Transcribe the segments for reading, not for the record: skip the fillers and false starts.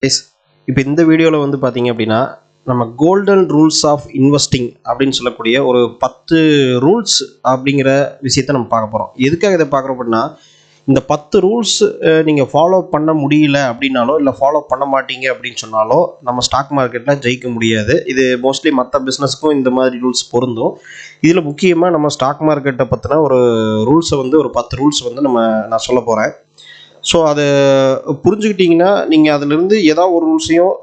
இப்போ இந்த வீடியோவில் வந்து பார்த்தீங்க அப்படின்னா நம்ம கோல்டன் ரூல்ஸ் ஆஃப் இன்வெஸ்டிங் அப்படின்னு சொல்லக்கூடிய ஒரு 10 ரூல்ஸ் அப்படிங்கிற விஷயத்த நம்ம பார்க்க போகிறோம். எதுக்காக இதை பார்க்குறோம் அப்படின்னா, இந்த 10 ரூல்ஸ் நீங்கள் ஃபாலோ பண்ண முடியல அப்படின்னாலோ இல்லை ஃபாலோ பண்ண மாட்டீங்க அப்படின்னு சொன்னாலோ நம்ம ஸ்டாக் மார்க்கெட்டில் ஜெயிக்க முடியாது. இது மோஸ்ட்லி மற்ற பிஸ்னஸ்க்கும் இந்த மாதிரி ரூல்ஸ் பொருந்தும். இதில் முக்கியமாக நம்ம ஸ்டாக் மார்க்கெட்டை பற்றின ஒரு ரூல்ஸை வந்து ஒரு 10 ரூல்ஸ் வந்து நான் சொல்ல போகிறேன். ஸோ அதை புரிஞ்சுக்கிட்டிங்கன்னா நீங்கள் அதிலிருந்து ஏதாவது ஒரு ரூல்ஸையும்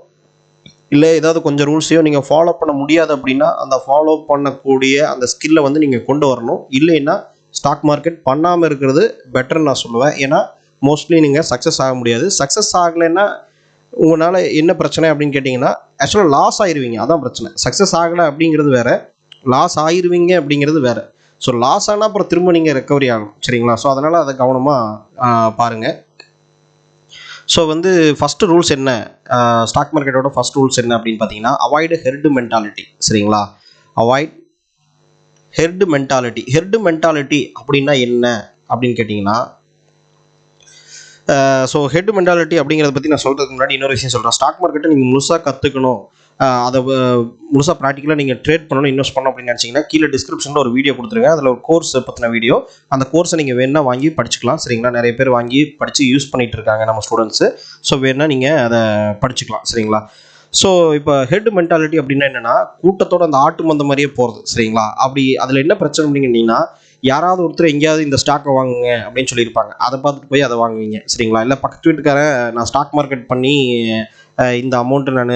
இல்லை ஏதாவது கொஞ்சம் ரூல்ஸையும் நீங்கள் ஃபாலோ பண்ண முடியாது அப்படின்னா அந்த ஃபாலோ பண்ணக்கூடிய அந்த ஸ்கில்லை வந்து நீங்கள் கொண்டு வரணும். இல்லைன்னா ஸ்டாக் மார்க்கெட் பண்ணாமல் இருக்கிறது பெட்டர்னு நான் சொல்லுவேன். ஏன்னா மோஸ்ட்லி நீங்கள் சக்ஸஸ் ஆக முடியாது. சக்ஸஸ் ஆகலைன்னா உங்களால் என்ன பிரச்சனை அப்படின்னு கேட்டிங்கன்னா, ஆக்சுவலாக லாஸ் ஆயிடுவீங்க. அதான் பிரச்சனை. சக்ஸஸ் ஆகலை அப்படிங்கிறது வேறு, லாஸ் ஆயிடுவீங்க அப்படிங்கிறது வேறு. ஸோ லாஸ் ஆனால் அப்புறம் திரும்ப நீங்கள் ரெக்கவரி ஆகணும். சரிங்களா? ஸோ அதனால் அதை கவனமாக பாருங்கள். ஸோ வந்து ஃபஸ்ட்டு ரூல்ஸ் என்ன, ஸ்டாக் மார்க்கெட்டோட ஃபஸ்ட் ரூல்ஸ் என்ன அப்படின்னு பார்த்தீங்கன்னா, அவாய்டு ஹெர்டு மென்டாலிட்டி. சரிங்களா? Avoid herd mentality. Herd mentality அப்படின்னா என்ன அப்படின்னு கேட்டிங்கன்னா, ஸோ ஹெட் மென்டாலிட்டி அப்படிங்கிறத பற்றி நான் சொல்கிறதுக்கு முன்னாடி இன்னொரு விஷயம் சொல்கிறேன். ஸ்டாக் மார்க்கெட்டை நீங்கள் முழுசாக கற்றுக்கணும், அதை முழுசாக ப்ராக்டிக்கலாக நீங்கள் ட்ரேட் பண்ணணும், இன்வெஸ்ட் பண்ணணும் அப்படின்னு நினச்சிங்கன்னா கீழே டிஸ்கிரிப்ஷனில் ஒரு வீடியோ கொடுத்துருங்க. அதில் ஒரு கோர்ஸ் பற்றின வீடியோ. அந்த கோர்ஸை நீங்கள் வேணால் வாங்கி படிச்சுக்கலாம். சரிங்களா? நிறைய பேர் வாங்கி படித்து யூஸ் பண்ணிகிட்டு இருக்காங்க நம்ம ஸ்டூடெண்ட்ஸு. ஸோ வேணால் நீங்கள் அதை படிச்சுக்கலாம். சரிங்களா? ஸோ இப்போ ஹெட் மென்டாலிட்டி அப்படின்னா என்னென்னா, கூட்டத்தோட அந்த ஆட்டு மந்த மாதிரியே போகிறது. சரிங்களா? அப்படி அதில் என்ன பிரச்சனை அப்படின்னு கேட்டிங்கன்னா, யாராவது ஒருத்தர் எங்கேயாவது இந்த ஸ்டாக்கை வாங்குங்க அப்படின்னு சொல்லியிருப்பாங்க. அதை பார்த்துட்டு போய் அதை வாங்குவீங்க. சரிங்களா? இல்லை பக்கத்து வீட்டுக்காரன் நான் ஸ்டாக் மார்க்கெட் பண்ணி இந்த அமௌண்ட்டு நான்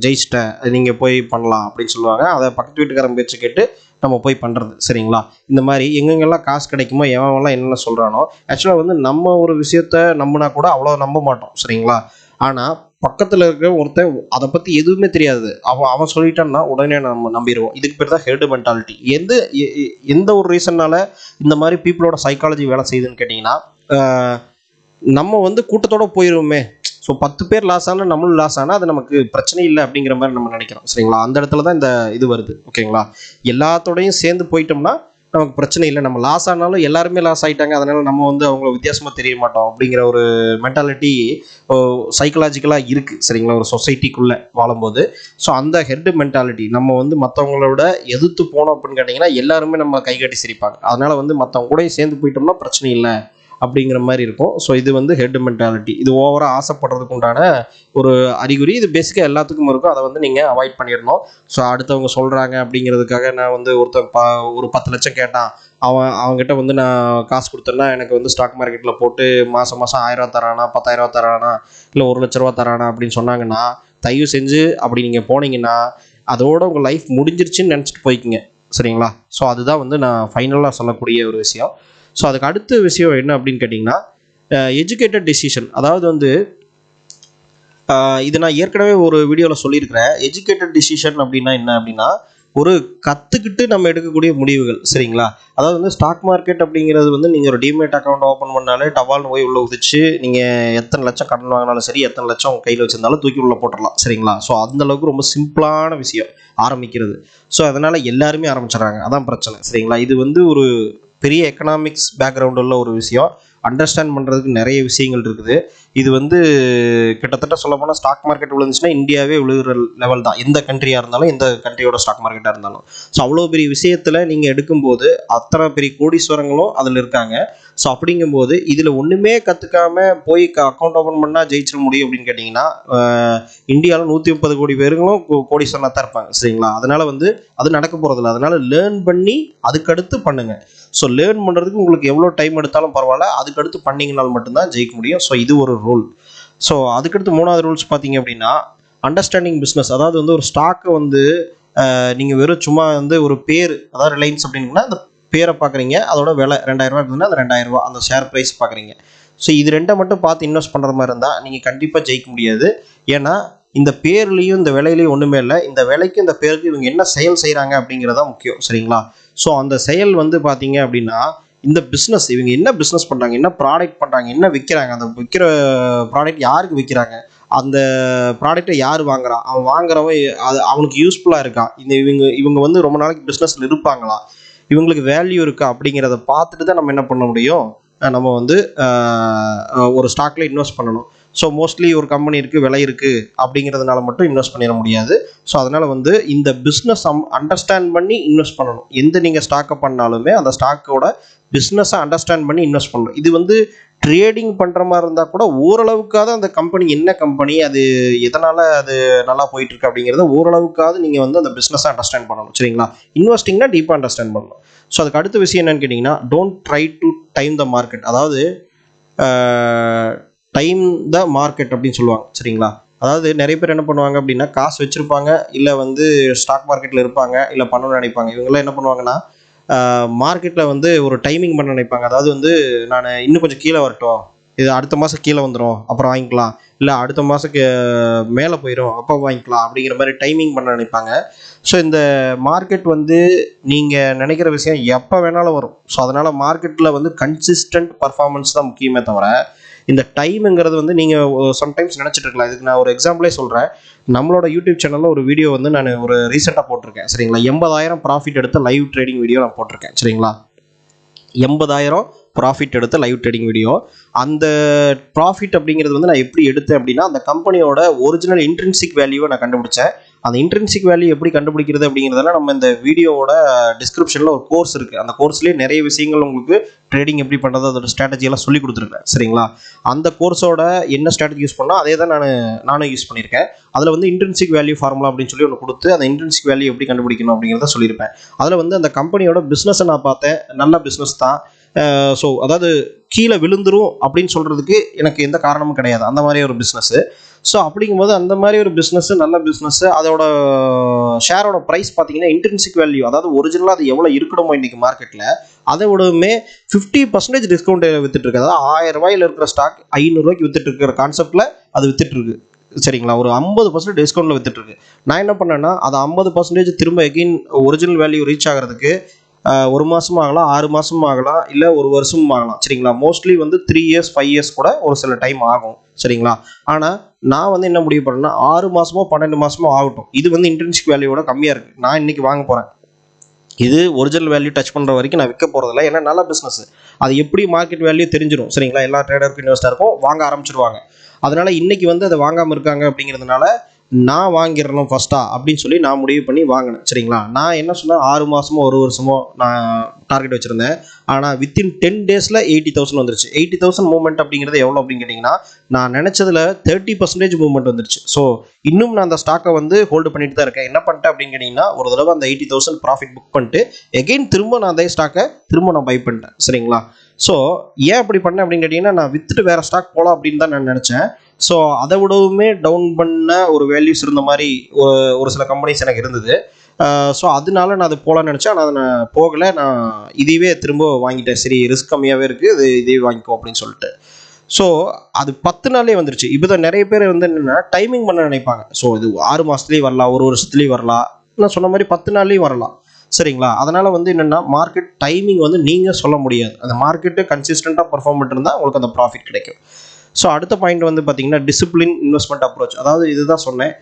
ஜெயிச்சிட்டேன், நீங்கள் போய் பண்ணலாம் அப்படின்னு சொல்லுவாங்க. அதை பக்கத்து வீட்டுக்காரன் பேச்சு கேட்டு நம்ம போய் பண்ணுறது. சரிங்களா? இந்த மாதிரி எங்கெங்கெல்லாம் காசு கிடைக்குமோ எவன்லாம் என்னென்ன சொல்கிறானோ, ஆக்சுவலாக வந்து நம்ம ஒரு விஷயத்த நம்பினா கூட அவ்வளோ நம்ப மாட்டோம். சரிங்களா? ஆனால் பக்கத்தில் இருக்க ஒருத்தன் அதை பற்றி எதுவுமே தெரியாது, அவன் சொல்லிட்டான்னா உடனே நம்ம நம்பிடுவோம். இதுக்கு பேர் தான் ஹெர்டு மென்டாலிட்டி. எந்த ஒரு ரீசன்னால இந்த மாதிரி பீப்புளோட சைக்காலஜி வேலை செய்யுதுன்னு கேட்டிங்கன்னா, நம்ம வந்து கூட்டத்தோடு போயிடுவோமே. ஸோ 10 பேர் லாஸ் ஆனால் நம்மளும் லாஸ் ஆனால் அது நமக்கு பிரச்சனை இல்லை அப்படிங்கிற மாதிரி நம்ம நினைக்கிறோம். சரிங்களா? அந்த இடத்துல தான் இந்த இது வருது. ஓகேங்களா? எல்லாத்தோடையும் சேர்ந்து போயிட்டோம்னா நமக்கு பிரச்சனை இல்லை. நம்ம லாஸ் ஆனாலும் எல்லாருமே லாஸ் ஆகிட்டாங்க, அதனால் நம்ம வந்து அவங்கள வித்தியாசமாக தெரிய மாட்டோம் அப்படிங்கிற ஒரு மென்டாலிட்டி சைக்கலாஜிக்கலாக இருக்குது. சரிங்களா? ஒரு சொசைட்டிக்குள்ளே வாழும்போது. ஸோ அந்த ஹெட் மென்டாலிட்டி நம்ம வந்து மற்றவங்களோட எதிர்த்து போனோம் அப்படின்னு கேட்டிங்கன்னா எல்லாருமே நம்ம கைகட்டி சிரிப்பாங்க. அதனால் வந்து மற்றவங்க கூட சேர்ந்து போயிட்டோம்னா பிரச்சனை இல்லை அப்படிங்கிற மாதிரி இருக்கும். ஸோ இது வந்து ஹெட் மென்டாலிட்டி. இது ஓவராக ஆசைப்படுறதுக்கு உண்டான ஒரு அறிகுறி. இது பேசிக்காக எல்லாத்துக்கும் இருக்கும். அதை வந்து நீங்கள் அவாய்ட் பண்ணிடணும். ஸோ அடுத்தவங்க சொல்கிறாங்க அப்படிங்கிறதுக்காக நான் வந்து ஒரு 10 லட்சம் கேட்டான், அவங்ககிட்ட வந்து நான் காசு கொடுத்தேன்னா எனக்கு வந்து ஸ்டாக் மார்க்கெட்டில் போட்டு மாதம் 1000 தரானா, 10,000 தரானா, இல்லை 1 லட்ச ரூபா தரானா அப்படின்னு சொன்னாங்கன்னா, தயவு செஞ்சு அப்படி நீங்கள் போனீங்கன்னா அதோட உங்கள் லைஃப் முடிஞ்சிருச்சுன்னு நினச்சிட்டு போய்க்குங்க. சரிங்களா? ஸோ அதுதான் வந்து நான் ஃபைனலாக சொல்லக்கூடிய ஒரு விஷயம். ஸோ அதுக்கு அடுத்த விஷயம் என்ன அப்படின்னு கேட்டிங்கன்னா, எஜுகேட்டட் டெசிஷன். அதாவது வந்து இது நான் ஏற்கனவே ஒரு வீடியோவில் சொல்லியிருக்கிறேன். எஜுகேட்டட் டெசிஷன் அப்படின்னா என்ன அப்படின்னா, ஒரு கற்றுக்கிட்டு நம்ம எடுக்கக்கூடிய முடிவுகள். சரிங்களா? அதாவது வந்து ஸ்டாக் மார்க்கெட் அப்படிங்கிறது வந்து நீங்கள் ஒரு டிமேட் அக்கௌண்ட் ஓப்பன் பண்ணாலே டவால்னு போய் உள்ளே உதிச்சு நீங்கள் எத்தனை லட்சம் கடன் வாங்கினாலும் சரி, எத்தனை லட்சம் உங்கள் கையில் வச்சிருந்தாலும் தூக்கி உள்ளே போட்டுடலாம். சரிங்களா? ஸோ அந்தளவுக்கு ரொம்ப சிம்பிளான விஷயம் ஆரம்பிக்கிறது. ஸோ அதனால் எல்லாருமே ஆரம்பிச்சிடறாங்க. அதான் பிரச்சனை. சரிங்களா? இது வந்து ஒரு பெரிய எக்கனாமிக்ஸ் பேக்ரவுண்ட் உள்ள ஒரு விஷயம். அண்டர்ஸ்டாண்ட் பண்ணுறதுக்கு நிறைய விஷயங்கள் இருக்குது. இது வந்து கிட்டத்தட்ட சொல்ல போனால் ஸ்டாக் மார்க்கெட் விழுந்துச்சுன்னா இந்தியாவே விழுகிற லெவல் தான். எந்த கண்ட்ரியாக இருந்தாலும், எந்த கண்ட்ரியோட ஸ்டாக் மார்க்கெட்டாக இருந்தாலும். ஸோ அவ்வளோ பெரிய விஷயத்தில் நீங்கள் எடுக்கும்போது அத்தனை பெரிய கோடீஸ்வரங்களும் அதில் இருக்காங்க. ஸோ அப்படிங்கும்போது இதில் ஒன்றுமே கற்றுக்காம போய் அக்கௌண்ட் ஓப்பன் பண்ணால் ஜெயிச்சிட முடியும் அப்படின்னு கேட்டிங்கன்னா, இந்தியாவில் 130 கோடி பேருங்களும் கோடீஸ்வரனாக தான் இருப்பாங்க. சரிங்களா? அதனால் வந்து அது நடக்க போகிறதில்ல. அதனால் லேர்ன் பண்ணி அதுக்கடுத்து பண்ணுங்கள். ஸோ லேர்ன் பண்ணுறதுக்கு உங்களுக்கு எவ்வளோ டைம் எடுத்தாலும் பரவாயில்ல, அதுக்கடுத்து பண்ணிங்கனால் மட்டும்தான் ஜெயிக்க முடியும். ஸோ இது ஒரு ரூல். ஸோ அதுக்கடுத்து 3வது ரூல்ஸ் பார்த்தீங்க அப்படின்னா, அண்டர்ஸ்டாண்டிங் பிஸ்னஸ். அதாவது வந்து ஒரு ஸ்டாக்கை வந்து நீங்கள் வெறும் சும்மா வந்து ஒரு பேர், அதாவது ரிலையன்ஸ் அப்படின்னா அந்த பேரை பார்க்குறீங்க, அதோட விலை 2000 ரூபா இருக்குதுன்னா அந்த 2000 ரூபா அந்த ஷேர் ப்ரைஸ் பார்க்குறீங்க. ஸோ இது 2 மட்டும் பார்த்து இன்வெஸ்ட் பண்ணுற மாதிரி இருந்தால் நீங்கள் கண்டிப்பாக ஜெயிக்க முடியாது. ஏன்னா இந்த பேர்லேயும் இந்த விலையிலையும் ஒன்றுமே இல்லை. இந்த விலைக்கும் இந்த பேருக்கு இவங்க என்ன செயல் செய்கிறாங்க அப்படிங்கிறதா முக்கியம். சரிங்களா? ஸோ அந்த செயல் வந்து பார்த்தீங்க அப்படின்னா, இந்த பிஸ்னஸ் இவங்க என்ன பிஸ்னஸ் பண்ணுறாங்க, என்ன ப்ராடக்ட் பண்ணுறாங்க, என்ன விற்கிறாங்க, அந்த விற்கிற ப்ராடக்ட் யாருக்கு விற்கிறாங்க, அந்த ப்ராடக்டை யார் வாங்குறான், அவன் வாங்குறவன் அது அவனுக்கு யூஸ்ஃபுல்லாக இருக்கா, இவங்க வந்து ரொம்ப நாளைக்கு பிஸ்னஸில் இருப்பாங்களா, இவங்களுக்கு வேல்யூ இருக்கா அப்படிங்கிறத பார்த்துட்டு தான் நம்ம என்ன பண்ண முடியும், நம்ம வந்து ஒரு ஸ்டாக்ல இன்வெஸ்ட் பண்ணணும். ஸோ மோஸ்ட்லி ஒரு கம்பெனி இருக்குது, விலை இருக்குது அப்படிங்கிறதுனால மட்டும் இன்வெஸ்ட் பண்ணிட முடியாது. ஸோ அதனால் வந்து இந்த பிஸ்னஸ் அண்டர்ஸ்டாண்ட் பண்ணி இன்வெஸ்ட் பண்ணணும். எந்த நீங்கள் ஸ்டாக்கை பண்ணாலுமே அந்த ஸ்டாக்கோட பிஸ்னஸை அண்டர்ஸ்டாண்ட் பண்ணி இன்வெஸ்ட் பண்ணணும். இது வந்து ட்ரேடிங் பண்ணுற மாதிரி இருந்தால் கூட ஓரளவுக்காவது அந்த கம்பெனி என்ன கம்பெனி, அது எதனால் அது நல்லா போயிட்டுருக்கு அப்படிங்கிறத ஓரளவுக்காவது நீங்கள் வந்து அந்த பிஸ்னஸை அண்டர்ஸ்டாண்ட் பண்ணணும். சரிங்களா? இன்வெஸ்டிங்னா டீப்பாக அண்டர்ஸ்டாண்ட் பண்ணணும். ஸோ அதுக்கு அடுத்த விஷயம் என்னன்னு கேட்டிங்கன்னா, don't try to time the market. அதாவது டைம் த மார்க்கெட் அப்படின்னு சொல்லுவாங்க. சரிங்களா? அதாவது நிறைய பேர் என்ன பண்ணுவாங்க அப்படின்னா, காசு வச்சுருப்பாங்க, இல்லை வந்து ஸ்டாக் மார்க்கெட்டில் இருப்பாங்க, இல்லை பண்ணணும்னு நினைப்பாங்க. இவங்கெல்லாம் என்ன பண்ணுவாங்கன்னா, மார்க்கெட்டில் வந்து ஒரு டைமிங் பண்ண நினைப்பாங்க. அதாவது வந்து நான் இன்னும் கொஞ்சம் கீழே வரட்டும், இது அடுத்த மாதம் கீழே வந்துடும் அப்புறம் வாங்கிக்கலாம், இல்லை அடுத்த மாதத்துக்கு மேலே போயிடும் அப்போ வாங்கிக்கலாம் அப்படிங்கிற மாதிரி டைமிங் பண்ண நினைப்பாங்க. ஸோ இந்த மார்க்கெட் வந்து நீங்கள் நினைக்கிற விஷயம் எப்போ வேணாலும் வரும். ஸோ அதனால் மார்க்கெட்டில் வந்து கன்சிஸ்டன்ட் பர்ஃபார்மன்ஸ் தான் முக்கியமே தவிர, இந்த டைமுங்கிறது வந்து நீங்கள் சம்டைம்ஸ் நினச்சிட்டு இருக்கலாம். இதுக்கு நான் ஒரு எக்ஸாம்பிளே சொல்கிறேன். நம்மளோட யூடியூப் சேனலில் ஒரு வீடியோ வந்து நான் ஒரு ரீசெண்டாக போட்டிருக்கேன். சரிங்களா? 80,000 ப்ராஃபிட் எடுத்த லைவ் ட்ரேடிங் வீடியோ நான் போட்டிருக்கேன். சரிங்களா? 80,000 ப்ராஃபிட் எடுத்த லைவ் ட்ரேடிங் வீடியோ. அந்த ப்ராஃபிட் அப்படிங்கிறது வந்து நான் எப்படி எடுத்தேன் அப்படின்னா, அந்த கம்பெனியோட ஒரிஜினல் இன்ட்ரின்சிக் வேல்யூவை நான் கண்டுபிடிச்சேன். அந்த இன்ட்ரின்சிக் வேல்யூ எப்படி கண்டுபிடிக்கிறது அப்படிங்கிறதெல்லாம் நம்ம இந்த வீடியோவோட டிஸ்கிரிப்ஷனில் ஒரு கோர்ஸ் இருக்குது. அந்த கோர்ஸ்லேயே நிறைய விஷயங்கள் உங்களுக்கு ட்ரேடிங் எப்படி பண்ணுறது, அதோட ஸ்ட்ராட்டஜியெல்லாம் சொல்லி கொடுத்துருக்கேன். சரிங்களா? அந்த கோர்ஸோட என்ன ஸ்ட்ராட்டஜி யூஸ் பண்ணால் அதே தான் நானும் யூஸ் பண்ணியிருக்கேன். அதில் வந்து இன்ட்ரின்சிக் வேல்யூ ஃபார்முலா அப்படின்னு சொல்லி ஒன்று கொடுத்து அந்த இன்ட்ரின்சிக் வேல்யூ எப்படி கண்டுபிடிக்கணும் அப்படிங்கிறத சொல்லியிருப்பேன். அதில் வந்து அந்த கம்பெனியோட பிஸ்னஸை நான் பார்த்தேன். நல்ல பிஸ்னஸ் தான். ஸோ அதாவது கீழே விழுந்துரும் அப்படின்னு சொல்கிறதுக்கு எனக்கு எந்த காரணமும் கிடையாது. அந்த மாதிரி ஒரு பிஸ்னஸ்ஸு. ஸோ அப்படிங்கும்போது அந்த மாதிரி ஒரு பிஸ்னஸ்ஸு, நல்ல பிஸ்னஸ்ஸு, அதோட ஷேரோட ப்ரைஸ் பார்த்தீங்கன்னா இன்ட்ரின்சிக் வேல்யூ, அதாவது ஒரிஜினலாக அது எவ்வளோ இருக்கணுமோ இன்றைக்கி மார்க்கெட்டில் அதை விடவுமே 50% டிஸ்கவுண்ட் வித்துட்டு இருக்கு. அதாவது 1000 ரூபாயில் இருக்கிற ஸ்டாக் 500 ரூபாய்க்கு வித்துட்டு இருக்கிற கான்செப்டில் அது வித்துட்டு இருக்கு. சரிங்களா? ஒரு 50% டிஸ்கவுண்ட்டில் வித்துட்டு இருக்கு. நான் என்ன பண்ணேன்னா, அதை 50% திரும்ப எகெயின் ஒரிஜினல் வேல்யூ ரீச் ஆகிறதுக்கு 1 மாதமும் ஆகலாம், 6 மாதமும் ஆகலாம், இல்லை 1 வருஷமும் ஆகலாம். சரிங்களா? மோஸ்ட்லி வந்து 3 இயர்ஸ் 5 இயர்ஸ் கூட ஒரு சில டைம் ஆகும். சரிங்களா? ஆனால் நான் வந்து என்ன முடிவு பண்ணேன்னா, 6 மாதமோ 12 மாதமோ ஆகட்டும், இது வந்து இன்ட்ரின்சிக் வேல்யூவோட கம்மியாக இருக்குது, நான் இன்றைக்கி வாங்க போகிறேன், இது ஒரிஜினல் வேல்யூ டச் பண்ணுற வரைக்கும் நான் விற்க போகிறதில்ல. ஏன்னா நல்ல பிஸ்னஸ், அது எப்படி மார்க்கெட் வேல்யூ தெரிஞ்சிடும். சரிங்களா? எல்லா ட்ரேடருக்கும் இன்வெஸ்டருக்கும் வாங்க ஆரம்பிச்சிருவாங்க. அதனால் இன்றைக்கி வந்து அதை வாங்காமல் இருக்காங்க அப்படிங்கிறதுனால நான் வாங்கிடணும் ஃபஸ்ட்டா அப்படின்னு சொல்லி நான் முடிவு பண்ணி வாங்கினேன். சரிங்களா? நான் என்ன சொன்னேன், 6 மாதமோ 1 வருஷமோ நான் டார்கெட் வச்சுருந்தேன். ஆனால் வித்தின் 10 டேஸில் 80,000 வந்துருச்சு. 80,000 மூவ்மெண்ட் அப்படிங்கிறது எவ்வளோ அப்படின்னு கேட்டிங்கன்னா, நான் நினச்சதில் 30% மூவ்மெண்ட் வந்துருச்சு. ஸோ இன்னும் நான் அந்த ஸ்டாக்கை வந்து ஹோல்டு பண்ணிட்டு தான் இருக்கேன். என்ன பண்ணிட்டேன் அப்படின்னு கேட்டிங்கன்னா, ஒரு தடவை அந்த 80,000 ப்ராஃபிட் புக் பண்ணிட்டு எகெயின் திரும்ப நான் அதே ஸ்டாக்கை நான் பை பண்ணிட்டேன். சரிங்களா? ஸோ ஏன் அப்படி பண்ணேன் அப்படின்னு கேட்டிங்கன்னா, நான் வித்துட்டு வேறு ஸ்டாக் போகலாம் அப்படின்னு தான் நான் நினச்சேன். ஸோ அதை விடவுமே டவுன் பண்ண ஒரு வேல்யூஸ் இருந்த மாதிரி ஒரு சில கம்பெனிஸ் எனக்கு இருந்தது. ஸோ அதனால நான் அது போகலான்னு நினச்சேன். ஆனால் அதை நான் போகலை. நான் இதுவே திரும்ப வாங்கிட்டேன். சரி, ரிஸ்க் கம்மியாகவே இருக்குது, இதே வாங்கிக்கோ அப்படின்னு சொல்லிட்டு. ஸோ அது 10 நாள்லேயே வந்துருச்சு. இப்போ தான் நிறைய பேர் வந்து என்னென்னா டைமிங் பண்ண நினைப்பாங்க. ஸோ இது 6 மாதத்துலேயும் வரலாம், 1 வருஷத்துலேயும் வரலாம், நான் சொன்ன மாதிரி 10 நாள்லேயும் வரலாம். சரிங்களா? அதனால் வந்து என்னென்னா, மார்க்கெட் டைமிங் வந்து நீங்கள் சொல்ல முடியாது. அந்த மார்க்கெட்டு கன்சிஸ்டண்ட்டாக பர்ஃபார்ம் பண்ணிருந்தால் உங்களுக்கு அந்த ப்ராஃபிட் கிடைக்கும். ஸோ அடுத்த பாயிண்ட் வந்து பார்த்தீங்கன்னா, டிசிப்ளின் இன்வெஸ்ட்மெண்ட் அப்ரோச். அதாவது இதுதான் சொன்னேன்,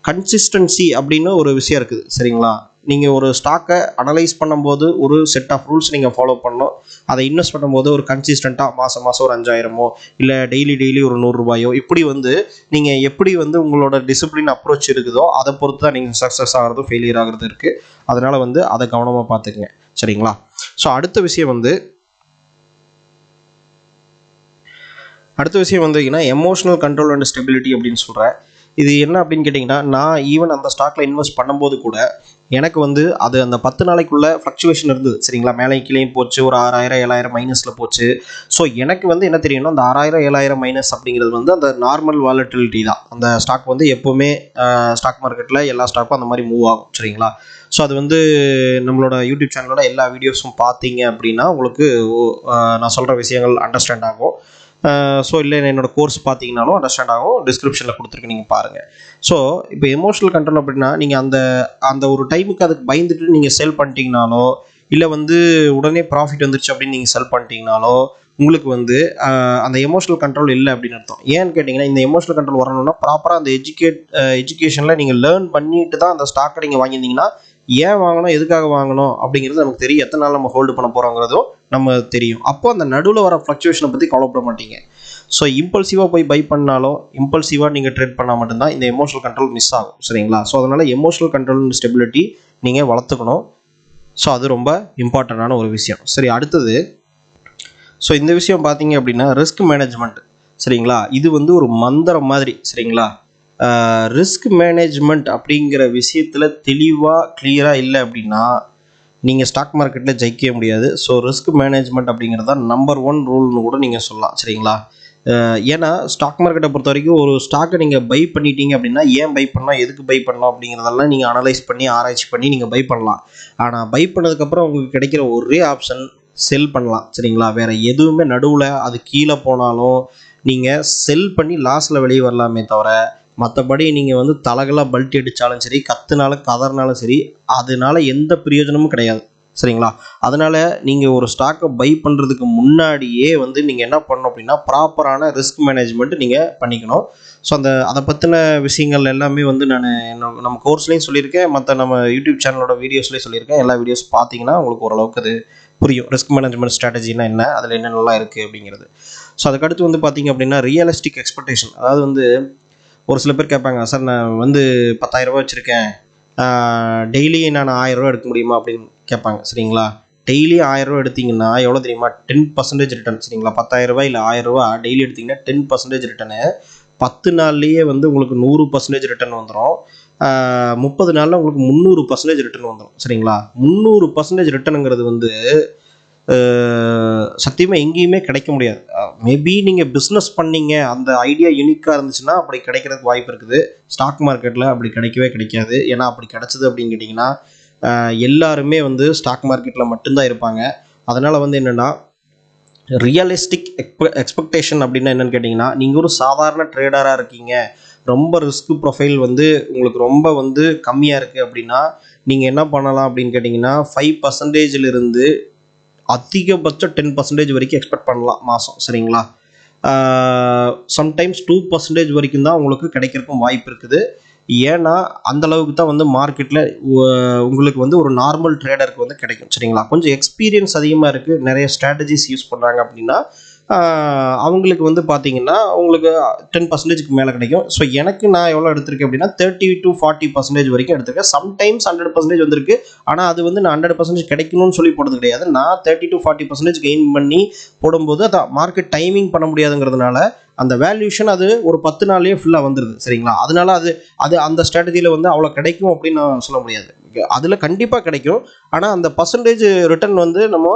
கன்சிஸ்டன்சி அப்படின்னு ஒரு விஷயம் இருக்குது. சரிங்களா? நீங்கள் ஒரு ஸ்டாக்கை அனலைஸ் பண்ணும்போது ஒரு செட் ஆஃப் ரூல்ஸ் நீங்கள் ஃபாலோ பண்ணணும். அதை இன்வெஸ்ட் பண்ணும்போது ஒரு கன்சிஸ்டண்ட்டாக மாதம் ஒரு 5,000மோ இல்லை டெய்லி ஒரு 100 ரூபாயோ இப்படி வந்து நீங்கள் எப்படி வந்து உங்களோட டிசிப்ளின் அப்ரோச் இருக்குதோ அதை பொறுத்து தான் நீங்கள் சக்ஸஸ் ஆகிறதும் ஃபெயிலியர் ஆகிறது இருக்குது. அதனால் வந்து அதை கவனமாக பார்த்துக்குங்க. சரிங்களா? ஸோ அடுத்த விஷயம் வந்து எமோஷனல் கண்ட்ரோல் அண்ட் ஸ்டெபிலிட்டி அப்படின்னு சொல்கிறேன். இது என்ன அப்படின்னு கேட்டிங்கன்னா, நான் ஈவன் அந்த ஸ்டாக்கில் இன்வெஸ்ட் பண்ணும்போது கூட எனக்கு வந்து அது அந்த 10 நாளைக்குள்ளே ஃப்ளக்சுவேஷன் இருந்தது. சரிங்களா? மேலே கீழேயும் போச்சு, ஒரு 6,000 7,000 மைனஸில் போச்சு. ஸோ எனக்கு வந்து என்ன தெரியும்னா, அந்த 6,000 7,000 மைனஸ் அப்படிங்கிறது வந்து அந்த நார்மல் வாலட்டிலிட்டி தான். அந்த ஸ்டாக் வந்து எப்போவுமே ஸ்டாக் மார்க்கெட்டில் எல்லா ஸ்டாக்கும் அந்த மாதிரி மூவ் ஆகும். சரிங்களா? ஸோ அது வந்து நம்மளோட யூடியூப் சேனலோட எல்லா வீடியோஸும் பார்த்தீங்க அப்படின்னா உங்களுக்கு நான் சொல்கிற விஷயங்கள் அண்டர்ஸ்டாண்ட் ஆகும். ஸோ இல்லை என்னோடய கோர்ஸ் பார்த்தீங்கன்னாலும் அண்டர்ஸ்டாண்ட் ஆகும். டிஸ்கிரிப்ஷனில் கொடுத்துருக்கு, நீங்கள் பாருங்கள். ஸோ இப்போ எமோஷனல் கண்ட்ரோல் அப்படின்னா, நீங்கள் அந்த ஒரு டைமுக்கு அதுக்கு பயந்துட்டு நீங்கள் செல் பண்ணிட்டீங்கனாலோ, இல்லை வந்து உடனே ப்ராஃபிட் வந்துருச்சு அப்படின்னு நீங்கள் செல் பண்ணிட்டீங்கனாலோ உங்களுக்கு வந்து அந்த எமோஷனல் கண்ட்ரோல் இல்லை அப்படின்னு அர்த்தம். ஏன்னு கேட்டிங்கன்னா, இந்த எமோஷனல் கண்ட்ரோல் வரணும்னா ப்ராப்பராக அந்த எஜுகேஷனில் நீங்கள் லேர்ன் பண்ணிட்டு தான் அந்த ஸ்டாக்கை நீங்கள் வாங்கியிருந்தீங்கன்னா, ஏன் வாங்கணும், எதுக்காக வாங்கணும் அப்படிங்கிறது நமக்கு தெரியும். எத்தனை நாள் நம்ம ஹோல்டு பண்ண போகிறோங்கிறதும் நம்ம தெரியும். அப்போ அந்த நடுவில் வர ஃப்ளக்சுவேஷனை பற்றி கவலைப்பட மாட்டீங்க. ஸோ இம்பல்சிவாக போய் பை பண்ணாலும் இம்பல்சிவாக நீங்கள் ட்ரேட் பண்ணால் மட்டும்தான் இந்த எமோஷனல் கண்ட்ரோல் மிஸ் ஆகும். சரிங்களா? ஸோ அதனால் எமோஷனல் கண்ட்ரோல் அண்ட் ஸ்டெபிலிட்டி நீங்கள் வளர்த்துக்கணும். ஸோ அது ரொம்ப இம்பார்ட்டண்டான ஒரு விஷயம். சரி, அடுத்தது ஸோ இந்த விஷயம் பார்த்தீங்க அப்படின்னா ரிஸ்க் மேனேஜ்மெண்ட். சரிங்களா? இது வந்து ஒரு மந்திரம் மாதிரி. சரிங்களா? ரிஸ்க் மேனேஜ்மெண்ட் அப்படிங்கிற விஷயத்தில் தெளிவாக கிளியராக இல்லை அப்படின்னா நீங்கள் ஸ்டாக் மார்க்கெட்டில் ஜெயிக்கவே முடியாது. ஸோ ரிஸ்க் மேனேஜ்மெண்ட் அப்படிங்கிறது தான் நம்பர் 1 ரூல்னு கூட நீங்கள் சொல்லலாம். சரிங்களா? ஏன்னா ஸ்டாக் மார்க்கெட்டை பொறுத்த வரைக்கும் ஒரு ஸ்டாக்கை நீங்கள் பை பண்ணிட்டீங்க அப்படின்னா ஏன் பை பண்ணலாம், எதுக்கு பை பண்ணலாம் அப்படிங்கிறதெல்லாம் நீங்கள் அனலைஸ் பண்ணி ஆராய்ச்சி பண்ணி நீங்கள் பை பண்ணலாம். ஆனால் பை பண்ணதுக்கப்புறம் உங்களுக்கு கிடைக்கிற ஒரே ஆப்ஷன் செல் பண்ணலாம். சரிங்களா? வேறு எதுவுமே நடுவில் அது கீழே போனாலும் நீங்கள் செல் பண்ணி லாஸில் வெளியே வரலாமே தவிர மற்றபடி நீங்கள் வந்து தலகலாக பல்ட்டி அடித்தாலும் சரி, கத்துனாலும் கதறினாலும் சரி, அதனால எந்த பிரயோஜனமும் கிடையாது. சரிங்களா? அதனால் நீங்கள் ஒரு ஸ்டாக்கை பை பண்ணுறதுக்கு முன்னாடியே வந்து நீங்கள் என்ன பண்ணணும் அப்படின்னா ப்ராப்பரான ரிஸ்க் மேனேஜ்மெண்ட் நீங்கள் பண்ணிக்கணும். ஸோ அதை பற்றின விஷயங்கள் எல்லாமே வந்து நான் நம்ம கோர்ஸ்லேயும் சொல்லியிருக்கேன், மற்ற நம்ம யூடியூப் சேனலோட வீடியோஸ்லேயும் சொல்லியிருக்கேன். எல்லா வீடியோஸ் பார்த்தீங்கன்னா உங்களுக்கு ஓரளவுக்கு அது புரியும். ரிஸ்க் மேனேஜ்மெண்ட் ஸ்ட்ராட்டஜினா என்ன, அதில் என்னென்னலாம் இருக்குது அப்படிங்கிறது. ஸோ அதுக்கடுத்து வந்து பார்த்தீங்க அப்படின்னா ரியலிஸ்டிக் எக்ஸ்பெக்டேஷன். அதாவது வந்து ஒரு சில பேர் கேட்பாங்க, சார் நான் வந்து 10,000 ரூபா வச்சுருக்கேன், டெய்லி நான் 1000 ரூபா எடுக்க முடியுமா அப்படின்னு கேட்பாங்க. சரிங்களா? டெய்லி 1000 ரூபா எடுத்திங்கன்னா எவ்வளோ தெரியுமா? 10% ரிட்டர்ன். சரிங்களா? 10,000 ரூபாய் இல்லை 1000 ரூபா டெய்லி எடுத்திங்கன்னா 10% ரிட்டர்னு. 10 நாள்லேயே வந்து உங்களுக்கு 100% ரிட்டர்ன் வந்துடும். 30 நாளில் உங்களுக்கு 300% ரிட்டர்ன் வந்துடும். சரிங்களா? 300% ரிட்டர்னுங்கிறது வந்து சத்தியமாக எங்கேயுமே கிடைக்க முடியாது. மேபி நீங்கள் பிஸ்னஸ் பண்ணீங்க, அந்த ஐடியா யூனிக்காக இருந்துச்சுன்னா அப்படி கிடைக்கிறதுக்கு வாய்ப்பு இருக்குது. ஸ்டாக் மார்க்கெட்டில் அப்படி கிடைக்கவே கிடைக்காது. ஏன்னா அப்படி கிடச்சிது அப்படின்னு கேட்டிங்கன்னா எல்லாருமே வந்து ஸ்டாக் மார்க்கெட்டில் மட்டும்தான் இருப்பாங்க. அதனால் வந்து என்னென்னா ரியலிஸ்டிக் எக்ஸ்பெக்டேஷன் அப்படின்னா என்னென்னு கேட்டிங்கன்னா, நீங்கள் ஒரு சாதாரண ட்ரேடராக இருக்கீங்க, ரொம்ப ரிஸ்க் ப்ரொஃபைல் வந்து உங்களுக்கு ரொம்ப வந்து கம்மியாக இருக்குது அப்படின்னா நீங்கள் என்ன பண்ணலாம் அப்படின்னு கேட்டிங்கன்னா 5%லிருந்து அதிகபட்சம் 10% வரைக்கும் எக்ஸ்பெக்ட் பண்ணலாம் மாதம். சரிங்களா? சம்டைம்ஸ் 2% வரைக்கும் தான் உங்களுக்கு கிடைக்கிறதுக்கும் வாய்ப்பு இருக்குது. ஏன்னா அந்தளவுக்கு தான் வந்து மார்க்கெட்டில் உங்களுக்கு வந்து ஒரு நார்மல் ட்ரேடருக்கு வந்து கிடைக்கும். சரிங்களா? கொஞ்சம் எக்ஸ்பீரியன்ஸ் அதிகமாக இருக்குது, நிறைய ஸ்ட்ராட்டஜிஸ் யூஸ் பண்ணுறாங்க அப்படின்னா அவங்களுக்கு வந்து பார்த்தீங்கன்னா உங்களுக்கு 10%க்கு மேலே கிடைக்கும். ஸோ எனக்கு நான் எவ்வளோ எடுத்திருக்கேன் அப்படின்னா 30 to 40% வரைக்கும் எடுத்திருக்கேன். சம்டைம்ஸ் 100% வந்திருக்கு. ஆனால் அது வந்து நான் 100% கிடைக்கணும்னு சொல்லி போடுறது கிடையாது. நான் 30 to 40% கெயின் பண்ணி போடும்போது அதை மார்க்கெட் டைமிங் பண்ண முடியாதுங்கிறதுனால அந்த வேல்யூஷன் அது ஒரு 10 நாள்லேயே ஃபுல்லாக வந்துடுது. சரிங்களா? அதனால அது அந்த ஸ்ட்ராட்டஜியில் வந்து அவ்வளோ கிடைக்கும் அப்படின்னு நான் சொல்ல முடியாது. அதில் கண்டிப்பாக கிடைக்கும். ஆனால் அந்த பர்சன்டேஜ் ரிட்டர்ன் வந்து நம்ம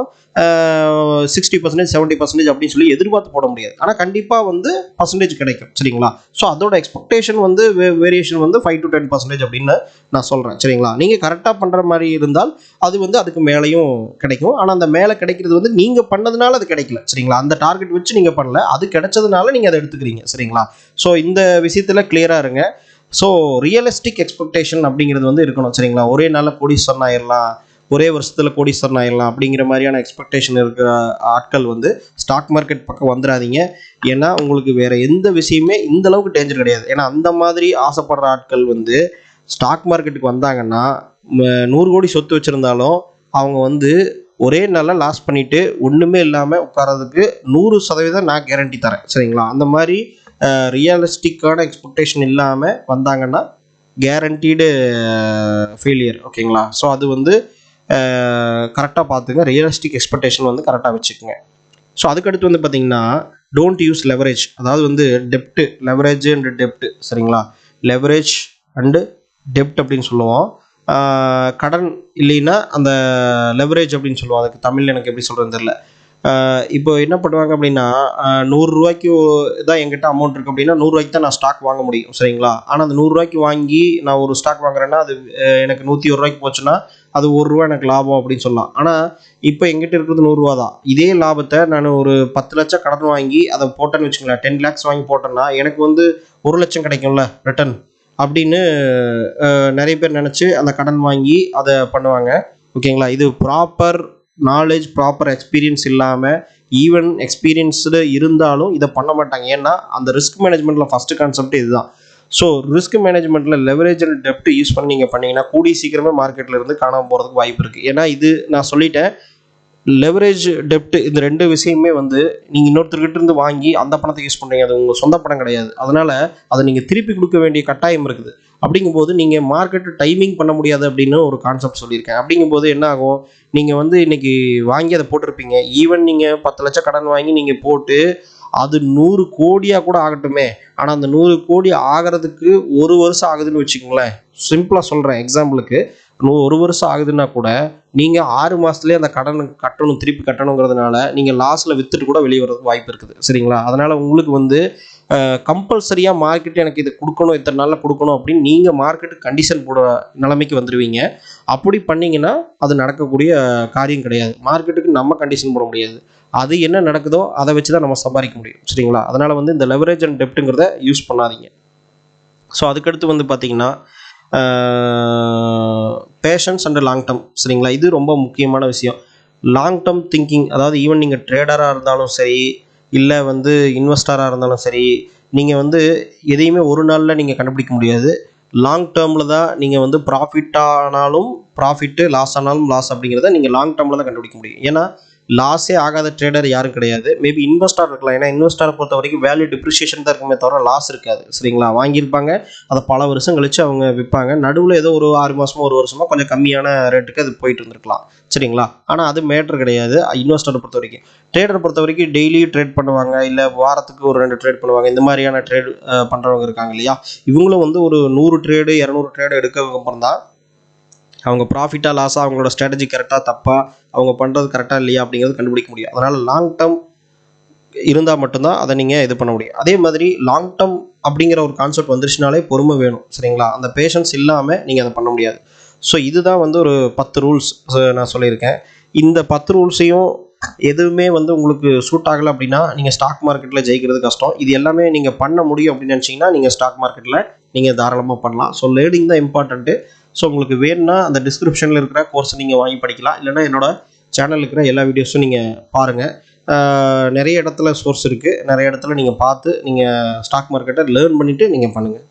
60% 70% அப்படின்னு சொல்லி எதிர்பார்த்து போட முடியாது. ஆனால் கண்டிப்பாக வந்து பர்சன்டேஜ் கிடைக்கும். சரிங்களா? ஸோ அதோட எக்ஸ்பெக்டேஷன் வந்து வேரியேஷன் வந்து 5 to 10% அப்படின்னு நான் சொல்கிறேன். சரிங்களா? நீங்கள் கரெக்டாக பண்ணுற மாதிரி இருந்தால் அது வந்து அதுக்கு மேலேயும் கிடைக்கும். ஆனால் அந்த மேலே கிடைக்கிறது வந்து நீங்கள் பண்ணதுனால அது கிடைக்கல. சரிங்களா? அந்த டார்கெட் வச்சு நீங்கள் பண்ணல, அது கிடைச்சதுனால நீங்கள் அதை எடுத்துக்கிறீங்க. சரிங்களா? ஸோ இந்த விஷயத்தில் கிளியராக இருங்க. ஸோ ரியலிஸ்டிக் எக்ஸ்பெக்டேஷன் அப்படிங்கிறது வந்து இருக்கணும். சரிங்களா? ஒரே நாளில் கோடீஸ்வரன் ஆயிடலாம், ஒரே வருஷத்தில் கோடீஸ்வரன் ஆயிடலாம் அப்படிங்கிற மாதிரியான எக்ஸ்பெக்டேஷன் இருக்கிற ஆட்கள் வந்து ஸ்டாக் மார்க்கெட் பக்கம் வந்துடாதீங்க. ஏன்னா உங்களுக்கு வேறு எந்த விஷயமே இந்த அளவுக்கு டேஞ்சர் கிடையாது. ஏன்னா அந்த மாதிரி ஆசைப்படுற ஆட்கள் வந்து ஸ்டாக் மார்க்கெட்டுக்கு வந்தாங்கன்னா 100 கோடி சொத்து வச்சுருந்தாலும் அவங்க வந்து ஒரே நாளில் லாஸ் பண்ணிவிட்டு ஒன்றுமே இல்லாமல் உட்காரதுக்கு 100% நான் கேரண்டி தரேன். சரிங்களா? அந்த மாதிரி ரியலிஸ்டிக்கான எக்ஸ்பெக்டேஷன் இல்லாமல் வந்தாங்கன்னா கேரண்டீடு ஃபெயிலியர். ஓகேங்களா? ஸோ அது வந்து கரெக்டாக பார்த்துங்க. ரியலிஸ்டிக் எக்ஸ்பெக்டேஷன் வந்து கரெக்டாக வச்சுக்கோங்க. ஸோ அதுக்கடுத்து வந்து பார்த்திங்கன்னா டோன்ட் யூஸ் லெவரேஜ். அதாவது வந்து டெப்ட்டு, லெவரேஜ் அண்ட் டெப்ட்டு. சரிங்களா? லெவரேஜ் அண்டு டெப்ட் அப்படின்னு சொல்லுவோம். கடன் இல்லைன்னா அந்த லெவரேஜ் அப்படின்னு சொல்லுவோம். அதுக்கு தமிழ் எனக்கு எப்படி சொல்கிறதுன்னு தெரியல. இப்போ என்ன பண்ணுவாங்க அப்படின்னா 100 ரூபாய்க்கு தான் என்கிட்ட அமௌண்ட் இருக்குது அப்படின்னா 100 ரூபாய்க்கு தான் நான் ஸ்டாக் வாங்க முடியும். சரிங்களா? ஆனால் அந்த 100 ரூபாய்க்கு வாங்கி நான் ஒரு ஸ்டாக் வாங்குறேன்னா அது எனக்கு 101 ரூபாய்க்கு போச்சுன்னா அது 1 ரூபா எனக்கு லாபம் அப்படின்னு சொல்லலாம். ஆனால் இப்போ எங்கிட்ட இருக்கிறது 100 ரூபா தான். இதே லாபத்தை நான் ஒரு 10 லட்சம் கடன் வாங்கி அதை போட்டேன்னு வச்சுங்களேன், 10 lakhs வாங்கி போட்டேன்னா எனக்கு வந்து 1 லட்சம் கிடைக்கும்ல ரிட்டர்ன் அப்படின்னு நிறைய பேர் நினச்சி அந்த கடன் வாங்கி அதை பண்ணுவாங்க. ஓகேங்களா? இது ப்ராப்பர் நாலேஜ், ப்ராப்பர் எக்ஸ்பீரியன்ஸ் இல்லாமல், ஈவன் எக்ஸ்பீரியன்ஸ்டு இருந்தாலும் இதை பண்ண மாட்டாங்க. ஏன்னா அந்த ரிஸ்க் மேனேஜ்மெண்ட்டில் ஃபஸ்ட்டு கான்செப்ட் இதுதான். ஸோ ரிஸ்க் மேனேஜ்மெண்ட்டில் லெவரேஜ் அண்ட் டெப்ட் யூஸ் பண்ணி நீங்கள் பண்ணிங்கன்னா கூடி சீக்கிரமே மார்க்கெட்டில் இருந்து காணாமல் போகிறதுக்கு வாய்ப்பு இருக்குது. ஏன்னா இது நான் சொல்லிட்டேன், லெவரேஜ் டெப்ட் இந்த ரெண்டு விஷயமே வந்து நீங்கள் இன்னொருத்தர்கிட்ட இருந்து வாங்கி அந்த பணத்தை யூஸ் பண்ணுறீங்க, அது உங்கள் சொந்த பணம் கிடையாது. அதனால் அதை நீங்கள் திருப்பி கொடுக்க வேண்டிய கட்டாயம் இருக்குது. அப்படிங்கும்போது நீங்கள் மார்க்கெட்டு டைமிங் பண்ண முடியாது அப்படின்னு ஒரு கான்செப்ட் சொல்லியிருக்கேன். அப்படிங்கும்போது என்ன ஆகும், நீங்கள் வந்து இன்றைக்கி வாங்கி அதை போட்டிருப்பீங்க. ஈவன் நீங்கள் 10 லட்சம் கடன் வாங்கி நீங்கள் போட்டு அது 100 கோடியாக கூட ஆகட்டுமே, ஆனால் அந்த 100 கோடி ஆகிறதுக்கு 1 வருஷம் ஆகுதுன்னு வச்சுக்கோங்களேன். சிம்பிளாக சொல்கிறேன் எக்ஸாம்பிளுக்கு, 1 வருஷம் ஆகுதுன்னா கூட நீங்கள் 6 மாதத்துலேயே அந்த கடன் கட்டணும், திருப்பி கட்டணுங்கிறதுனால நீங்கள் லாஸில் விற்றுட்டு கூட வெளியே வரதுக்கு வாய்ப்பு இருக்குது. சரிங்களா? அதனால் உங்களுக்கு வந்து கம்பல்சரியாக மார்க்கெட் எனக்கு இது கொடுக்கணும், இத்தனை நாளில் கொடுக்கணும் அப்படின்னு நீங்கள் மார்க்கெட்டு கண்டிஷன் போட நிலைமைக்கு வந்துடுவீங்க. அப்படி பண்ணிங்கன்னா அது நடக்கக்கூடிய காரியம் கிடையாது. மார்க்கெட்டுக்கு நம்ம கண்டிஷன் போட முடியாது. அது என்ன நடக்குதோ அதை வச்சு தான் நம்ம சம்பாதிக்க முடியும். சரிங்களா? அதனால் வந்து இந்த லெவரேஜ் அண்ட் டெப்ட்டுங்கிறத யூஸ் பண்ணாதீங்க. ஸோ அதுக்கடுத்து வந்து பார்த்தீங்கன்னா பேஷன்ஸ் அண்ட் லாங் டேர்ம். சரிங்களா? இது ரொம்ப முக்கியமான விஷயம். லாங் டேர்ம் திங்கிங், அதாவது ஈவன் நீங்கள் ட்ரேடராக இருந்தாலும் சரி, இல்லை வந்து இன்வெஸ்டராக இருந்தாலும் சரி, நீங்கள் வந்து எதையுமே ஒரு நாளில் நீங்கள் கண்டுபிடிக்க முடியாது. லாங் டேர்மில் தான் நீங்கள் வந்து ப்ராஃபிட் ஆனாலும் ப்ராஃபிட்டு, லாஸ் ஆனாலும் லாஸ் அப்படிங்கிறத நீங்கள் லாங் டேர்மில் தான் கண்டுபிடிக்க முடியும். ஏன்னா லாஸே ஆகாத ட்ரேடர் யாரும் கிடையாது. மேபி இன்வெஸ்டர் இருக்கலாம். ஏன்னா இன்வெஸ்டரை பொறுத்த வரைக்கும் வேல்யூ டிப்ரிஷியேஷன் தான் இருக்குமே தவிர லாஸ் இருக்காது. சரிங்களா? வாங்கியிருப்பாங்க, அதை பல வருஷம் கழித்து அவங்க விற்பாங்க. நடுவில் ஏதோ ஒரு 6 மாதமோ 1 வருஷமோ கொஞ்சம் கம்மியான ரேட்டுக்கு அது போயிட்டு இருந்திருக்கலாம். சரிங்களா? ஆனால் அது மேட்ரு கிடையாது இன்வெஸ்டரை பொறுத்த வரைக்கும். ட்ரேடரை பொறுத்த வரைக்கும் டெய்லி ட்ரேட் பண்ணுவாங்க, இல்லை வாரத்துக்கு ஒரு 2 ட்ரேட் பண்ணுவாங்க. இந்த மாதிரியான ட்ரேட் பண்ணுறவங்க இருக்காங்க இல்லையா? இவங்களும் வந்து ஒரு 100 ட்ரேடு 200 ட்ரேடு எடுக்கிறதுக்கு அப்புறம் தான் அவங்க ப்ராஃபிட்டாக லாஸாக, அவங்களோட ஸ்ட்ராட்டஜி கரெக்டாக தப்பாக, அவங்க பண்ணுறது கரெக்டாக இல்லையா அப்படிங்கிறது கண்டுபிடிக்க முடியும். அதனால் லாங் டேர்ம் இருந்தால் மட்டும்தான் அதை நீங்கள் இது பண்ண முடியும். அதே மாதிரி லாங் டேர்ம் அப்படிங்கிற ஒரு கான்செப்ட் வந்துருச்சுனாலே பொறுமை வேணும். சரிங்களா? அந்த பேஷன்ஸ் இல்லாமல் நீங்கள் அதை பண்ண முடியாது. ஸோ இதுதான் வந்து ஒரு 10 ரூல்ஸ் நான் சொல்லியிருக்கேன். இந்த 10 ரூல்ஸையும் எதுவுமே வந்து உங்களுக்கு சூட் ஆகலை அப்படின்னா நீங்கள் ஸ்டாக் மார்க்கெட்டில் ஜெயிக்கிறது கஷ்டம். இது எல்லாமே நீங்கள் பண்ண முடியும் அப்படின்னு நினச்சிங்கன்னா நீங்கள் ஸ்டாக் மார்க்கெட்டில் நீங்கள் தாராளமாக பண்ணலாம். ஸோ லேர்னிங் தான் இம்பார்ட்டண்ட்டு. ஸோ உங்களுக்கு வேணும்னா அந்த டிஸ்கிரிப்ஷனில் இருக்கிற கோர்ஸ் நீங்கள் வாங்கி படிக்கலாம். இல்லைனா என்னோட சேனலில் இருக்கிற எல்லா வீடியோஸும் நீங்கள் பாருங்கள். நிறைய இடத்துல சோர்ஸ் இருக்குது. நிறைய இடத்துல நீங்கள் பார்த்து நீங்கள் ஸ்டாக் மார்க்கெட்டை லேர்ன் பண்ணிவிட்டு நீங்கள் பண்ணுங்கள்.